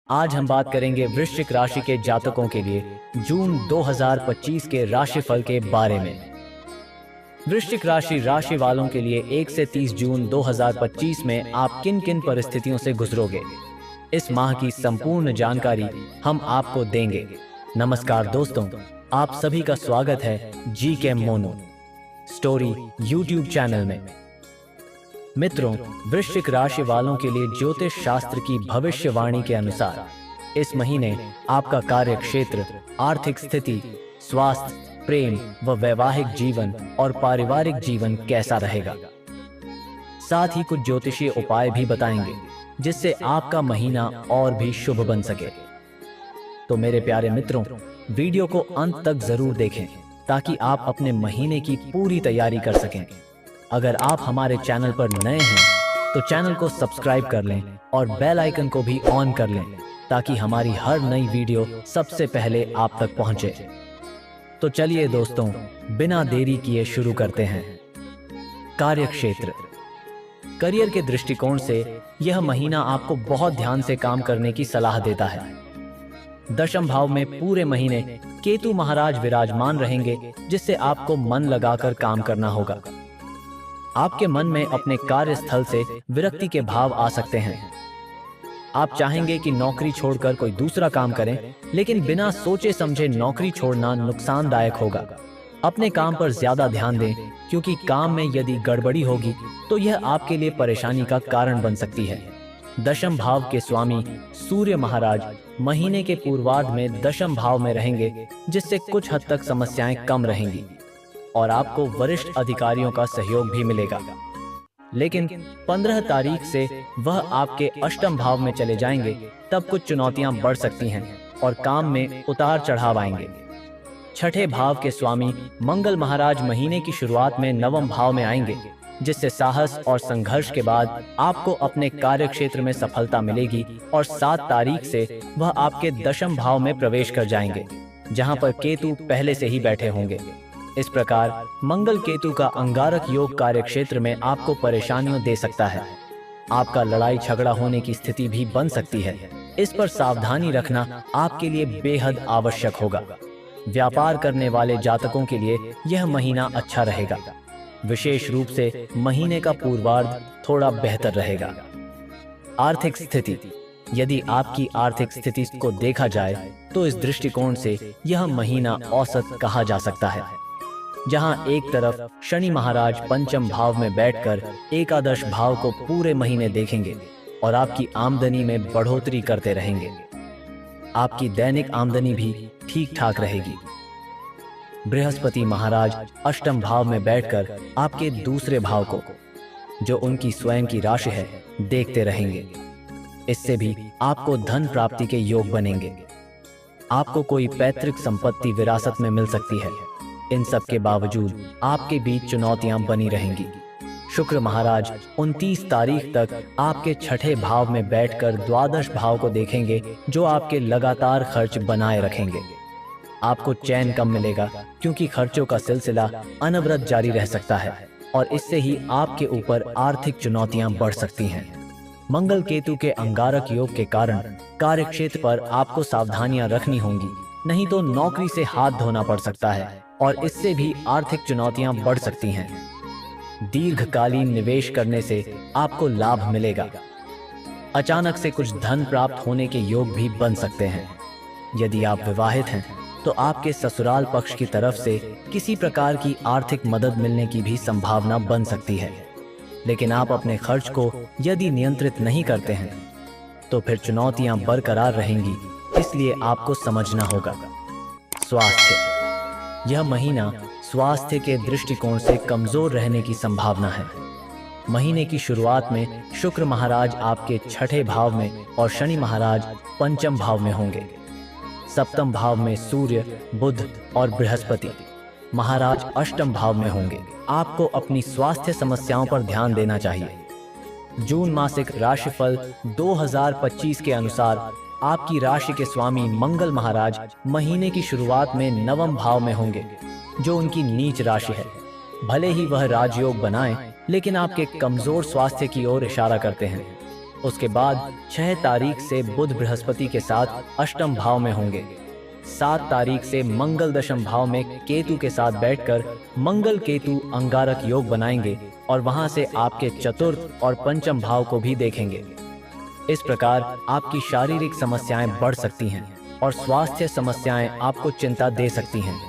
आज हम बात करेंगे वृश्चिक राशि के जातकों के लिए जून 2025 के राशिफल के बारे में। वृश्चिक राशि वालों के लिए 1 से 30 जून 2025 में आप किन किन परिस्थितियों से गुजरोगे, इस माह की संपूर्ण जानकारी हम आपको देंगे। नमस्कार दोस्तों, आप सभी का स्वागत है जी मोनो स्टोरी यूट्यूब चैनल में। मित्रों, वृश्चिक राशि वालों के लिए ज्योतिष शास्त्र की भविष्यवाणी के अनुसार इस महीने आपका कार्य क्षेत्र, आर्थिक स्थिति, स्वास्थ्य, प्रेम व वैवाहिक जीवन और पारिवारिक जीवन कैसा रहेगा। साथ ही कुछ ज्योतिषीय उपाय भी बताएंगे जिससे आपका महीना और भी शुभ बन सके। तो मेरे प्यारे मित्रों, वीडियो को अंत तक जरूर देखें ताकि आप अपने महीने की पूरी तैयारी कर सकें। अगर आप हमारे चैनल पर नए हैं तो चैनल को सब्सक्राइब कर लें और बेल आइकन को भी ऑन कर लें ताकि हमारी हर नई वीडियो सबसे पहले आप तक पहुंचे। तो चलिए दोस्तों, बिना देरी किए शुरू करते हैं। कार्यक्षेत्र। करियर के दृष्टिकोण से यह महीना आपको बहुत ध्यान से काम करने की सलाह देता है। दशम भाव में पूरे महीने केतु महाराज विराजमान रहेंगे जिससे आपको मन लगाकर काम करना होगा। आपके मन में अपने कार्यस्थल से विरक्ति के भाव आ सकते हैं। आप चाहेंगे कि नौकरी छोड़कर कोई दूसरा काम करें, लेकिन बिना सोचे समझे नौकरी छोड़ना नुकसानदायक होगा। अपने काम पर ज्यादा ध्यान दें क्योंकि काम में यदि गड़बड़ी होगी तो यह आपके लिए परेशानी का कारण बन सकती है। दशम भाव के स्वामी सूर्य महाराज महीने के पूर्वार्ध में दशम भाव में रहेंगे जिससे कुछ हद तक समस्याएं कम रहेंगी और आपको वरिष्ठ अधिकारियों का सहयोग भी मिलेगा। लेकिन 15 तारीख से वह आपके अष्टम भाव में चले जाएंगे, तब कुछ चुनौतियां बढ़ सकती हैं और काम में उतार चढ़ाव आएंगे। छठे भाव के स्वामी मंगल महाराज महीने की शुरुआत में नवम भाव में आएंगे जिससे साहस और संघर्ष के बाद आपको अपने कार्यक्षेत्र में सफलता मिलेगी और 7 तारीख से वह आपके दशम भाव में प्रवेश कर जाएंगे जहां पर केतु पहले से ही बैठे होंगे। इस प्रकार मंगल केतु का अंगारक योग कार्यक्षेत्र में आपको परेशानियों दे सकता है। आपका लड़ाई झगड़ा होने की स्थिति भी बन सकती है। इस पर सावधानी रखना आपके लिए बेहद आवश्यक होगा। व्यापार करने वाले जातकों के लिए यह महीना अच्छा रहेगा। विशेष रूप से महीने का पूर्वार्ध थोड़ा बेहतर रहेगा। आर्थिक स्थिति। यदि आपकी आर्थिक स्थिति को देखा जाए तो इस दृष्टिकोण से यह महीना औसत कहा जा सकता है। जहां एक तरफ शनि महाराज पंचम भाव में बैठकर एकादश भाव को पूरे महीने देखेंगे और आपकी आमदनी में बढ़ोतरी करते रहेंगे। आपकी दैनिक आमदनी भी ठीक ठाक रहेगी। बृहस्पति महाराज अष्टम भाव में बैठकर आपके दूसरे भाव को, जो उनकी स्वयं की राशि है, देखते रहेंगे। इससे भी आपको धन प्राप्ति के योग बनेंगे। आपको कोई पैतृक संपत्ति विरासत में मिल सकती है। इन सब के बावजूद आपके बीच चुनौतियां बनी रहेंगी। शुक्र महाराज 29 तारीख तक आपके छठे भाव में बैठकर द्वादश भाव को देखेंगे जो आपके लगातार खर्च बनाए रखेंगे। आपको चैन कम मिलेगा क्योंकि खर्चों का सिलसिला अनवरत जारी रह सकता है और इससे ही आपके ऊपर आर्थिक चुनौतियां बढ़ सकती हैं। मंगल केतु के अंगारक योग के कारण कार्यक्षेत्र पर आपको सावधानियां रखनी होंगी, नहीं तो नौकरी से हाथ धोना पड़ सकता है और इससे भी आर्थिक चुनौतियां बढ़ सकती हैं। दीर्घकालीन निवेश करने से आपको लाभ मिलेगा। अचानक से कुछ धन प्राप्त होने के योग भी बन सकते हैं। यदि आप विवाहित हैं तो आपके ससुराल पक्ष की तरफ से किसी प्रकार की आर्थिक मदद मिलने की भी संभावना बन सकती है। लेकिन आप अपने खर्च को यदि नियंत्रित नहीं करते हैं तो फिर चुनौतियां बरकरार रहेंगी, इसलिए आपको समझना होगा। स्वास्थ्य। यह महीना स्वास्थ्य के दृष्टिकोण से कमजोर रहने की संभावना है। महीने की शुरुआत में शुक्र महाराज आपके छठे भाव में और शनि महाराज पंचम भाव में होंगे। सप्तम भाव में सूर्य, बुध और बृहस्पति महाराज अष्टम भाव में होंगे। आपको अपनी स्वास्थ्य समस्याओं पर ध्यान देना चाहिए। जून मासिक राशिफल 2025 के अनुसार आपकी राशि के स्वामी मंगल महाराज महीने की शुरुआत में नवम भाव में होंगे जो उनकी नीच राशि है। भले ही वह राजयोग बनाएं, लेकिन आपके कमजोर स्वास्थ्य की ओर इशारा करते हैं। उसके बाद 6 तारीख से बुध बृहस्पति के साथ अष्टम भाव में होंगे। 7 तारीख से मंगल दशम भाव में केतु के साथ बैठकर मंगल केतु अंगारक योग बनाएंगे और वहां से आपके चतुर्थ और पंचम भाव को भी देखेंगे। इस प्रकार आपकी शारीरिक समस्याएं बढ़ सकती हैं और स्वास्थ्य समस्याएं आपको चिंता दे सकती हैं।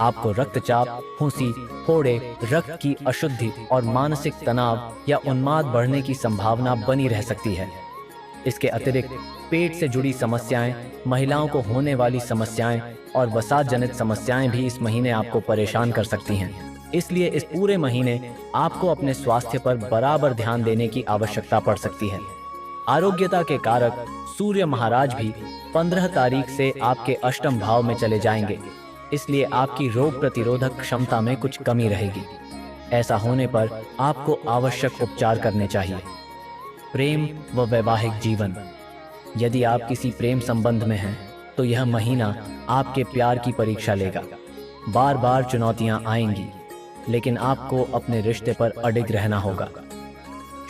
आपको रक्तचाप, फुंसी, फोड़े, रक्त की अशुद्धि और मानसिक तनाव या उन्माद बढ़ने की संभावना बनी रह सकती है। इसके अतिरिक्त पेट से जुड़ी समस्याएं, महिलाओं को होने वाली समस्याएं और वसा जनित समस्याएं भी इस महीने आपको परेशान कर सकती हैं। इसलिए इस पूरे महीने आपको अपने स्वास्थ्य पर बराबर ध्यान देने की आवश्यकता पड़ सकती है। आरोग्यता के कारक सूर्य महाराज भी 15 तारीख से आपके अष्टम भाव में चले जाएंगे, इसलिए आपकी रोग प्रतिरोधक क्षमता में कुछ कमी रहेगी। ऐसा होने पर आपको आवश्यक उपचार करने चाहिए। प्रेम व वैवाहिक जीवन। यदि आप किसी प्रेम संबंध में हैं तो यह महीना आपके प्यार की परीक्षा लेगा। बार बार चुनौतियां आएंगी, लेकिन आपको अपने रिश्ते पर अडिग रहना होगा।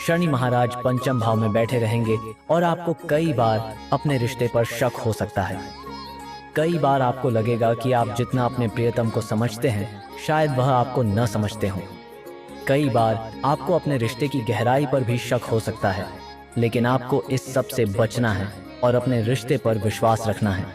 शनि महाराज पंचम भाव में बैठे रहेंगे और आपको कई बार अपने रिश्ते पर शक हो सकता है। कई बार आपको लगेगा कि आप जितना अपने प्रियतम को समझते हैं, शायद वह आपको न समझते हों। कई बार आपको अपने रिश्ते की गहराई पर भी शक हो सकता है, लेकिन आपको इस सब से बचना है और अपने रिश्ते पर विश्वास रखना है।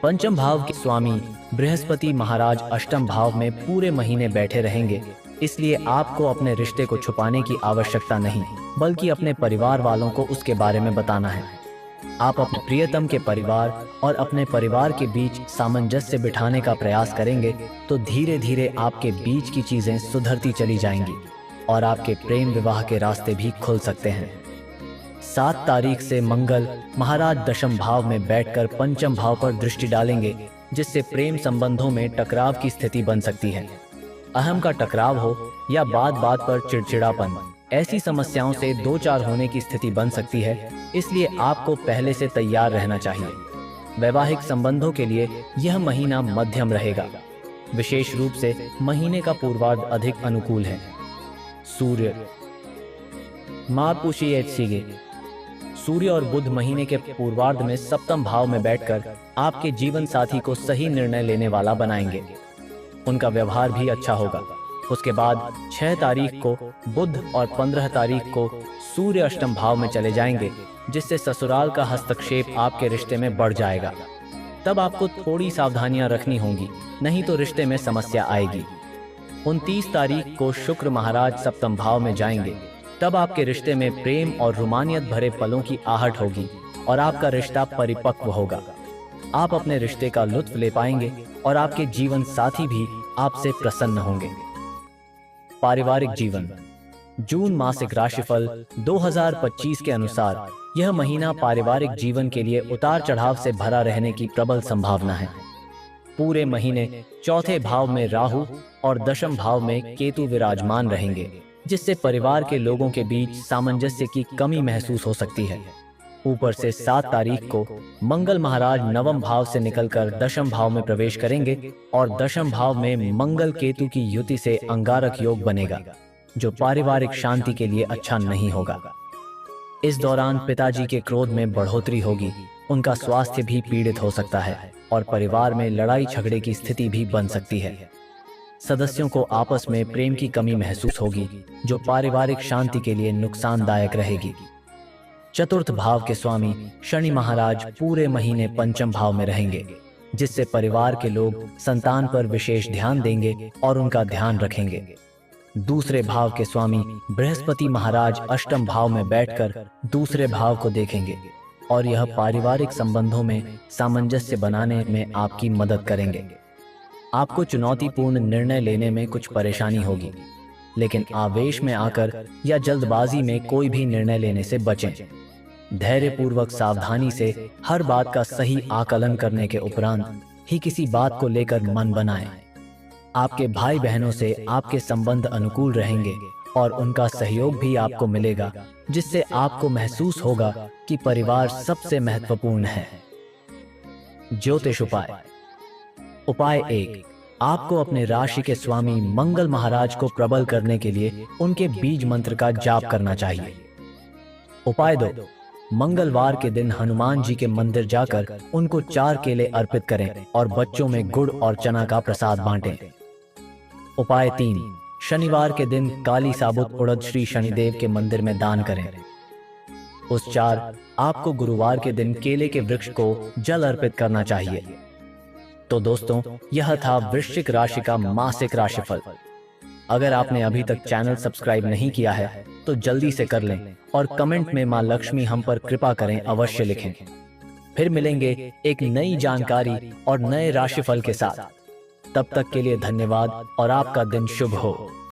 पंचम भाव के स्वामी बृहस्पति महाराज अष्टम भाव में पूरे महीने बैठे रहेंगे, इसलिए आपको अपने रिश्ते को छुपाने की आवश्यकता नहीं, बल्कि अपने परिवार वालों को उसके बारे में बताना है। आप अपने प्रियतम के परिवार और अपने परिवार के बीच सामंजस्य बिठाने का प्रयास करेंगे तो धीरे धीरे आपके बीच की चीजें सुधरती चली जाएंगी और आपके प्रेम विवाह के रास्ते भी खुल सकते हैं। 7 तारीख से मंगल महाराज दशम भाव में बैठकर पंचम भाव पर दृष्टि डालेंगे, जिससे प्रेम संबंधों में टकराव की स्थिति बन सकती है। अहम का टकराव हो या बात बात पर चिड़चिड़ापन, ऐसी समस्याओं से दो चार होने की स्थिति बन सकती है, इसलिए आपको पहले से तैयार रहना चाहिए। वैवाहिक संबंधों के लिए यह महीना मध्यम रहेगा। विशेष रूप से महीने का पूर्वार्ध अधिक अनुकूल है। सूर्य सूर्य और बुध महीने के पूर्वार्ध में सप्तम भाव में बैठकर आपके जीवन साथी को सही निर्णय लेने वाला बनाएंगे। उनका व्यवहार भी अच्छा होगा। उसके बाद 6 तारीख को बुध और 15 तारीख को सूर्य अष्टम भाव में चले जाएंगे, जिससे ससुराल का हस्तक्षेप आपके रिश्ते में बढ़ जाएगा। तब आपको थोड़ी सावधानियां रखनी होंगी, नहीं तो रिश्ते में समस्या आएगी। 29 तारीख को शुक्र महाराज सप्तम भाव में जाएंगे, तब आपके रिश्ते में प्रेम और रोमानियत भरे पलों की आहट होगी और आपका रिश्ता परिपक्व होगा। आप अपने रिश्ते का लुत्फ ले पाएंगे और आपके जीवन साथी भी आपसे प्रसन्न होंगे। पारिवारिक जीवन। जून मासिक राशिफल 2025 के अनुसार यह महीना पारिवारिक जीवन के लिए उतार चढ़ाव से भरा रहने की प्रबल संभावना है। पूरे महीने चौथे भाव में राहु और दशम भाव में केतु विराजमान रहेंगे, जिससे परिवार के लोगों के बीच सामंजस्य की कमी महसूस हो सकती है। ऊपर से 7 तारीख को मंगल महाराज नवम भाव से निकलकर दशम भाव में प्रवेश करेंगे और दशम भाव में मंगल केतु की युति से अंगारक योग बनेगा, जो पारिवारिक शांति के लिए अच्छा नहीं होगा। इस दौरान पिताजी के क्रोध में बढ़ोतरी होगी, उनका स्वास्थ्य भी पीड़ित हो सकता है और परिवार में लड़ाई झगड़े की स्थिति भी बन सकती है। सदस्यों को आपस में प्रेम की कमी महसूस होगी, जो पारिवारिक शांति के लिए नुकसानदायक रहेगी। चतुर्थ भाव के स्वामी शनि महाराज पूरे महीने पंचम भाव में रहेंगे, जिससे परिवार के लोग संतान पर विशेष ध्यान देंगे और उनका ध्यान रखेंगे। दूसरे भाव के स्वामी बृहस्पति महाराज अष्टम भाव में बैठकर दूसरे भाव को देखेंगे और यह पारिवारिक संबंधों में सामंजस्य बनाने में आपकी मदद करेंगे। आपको चुनौतीपूर्ण निर्णय लेने में कुछ परेशानी होगी, लेकिन आवेश में आकर या जल्दबाजी में कोई भी निर्णय लेने से बचें। धैर्यपूर्वक सावधानी से हर बात का सही आकलन करने के उपरांत ही किसी बात को लेकर मन बनाएं। आपके भाई बहनों से आपके संबंध अनुकूल रहेंगे और उनका सहयोग भी आपको मिलेगा, जिससे आपको महसूस होगा कि परिवार सबसे महत्वपूर्ण है। ज्योतिष उपाय। उपाय 1, आपको अपने राशि के स्वामी मंगल महाराज को प्रबल करने के लिए उनके बीज मंत्र का जाप करना चाहिए। उपाय 2, मंगलवार के दिन हनुमान जी के मंदिर जाकर उनको 4 केले अर्पित करें और बच्चों में गुड़ और चना का प्रसाद बांटें। उपाय 3, शनिवार के दिन काली साबुत उड़द श्री शनिदेव के मंदिर में दान करें। उस 4, आपको गुरुवार के दिन केले के वृक्ष को जल अर्पित करना चाहिए। तो दोस्तों, यह था वृश्चिक राशि का मासिक राशिफल। अगर आपने अभी तक चैनल सब्सक्राइब नहीं किया है तो जल्दी से कर लें और कमेंट में मां लक्ष्मी हम पर कृपा करें अवश्य लिखें। फिर मिलेंगे एक नई जानकारी और नए राशिफल के साथ। तब तक के लिए धन्यवाद और आपका दिन शुभ हो।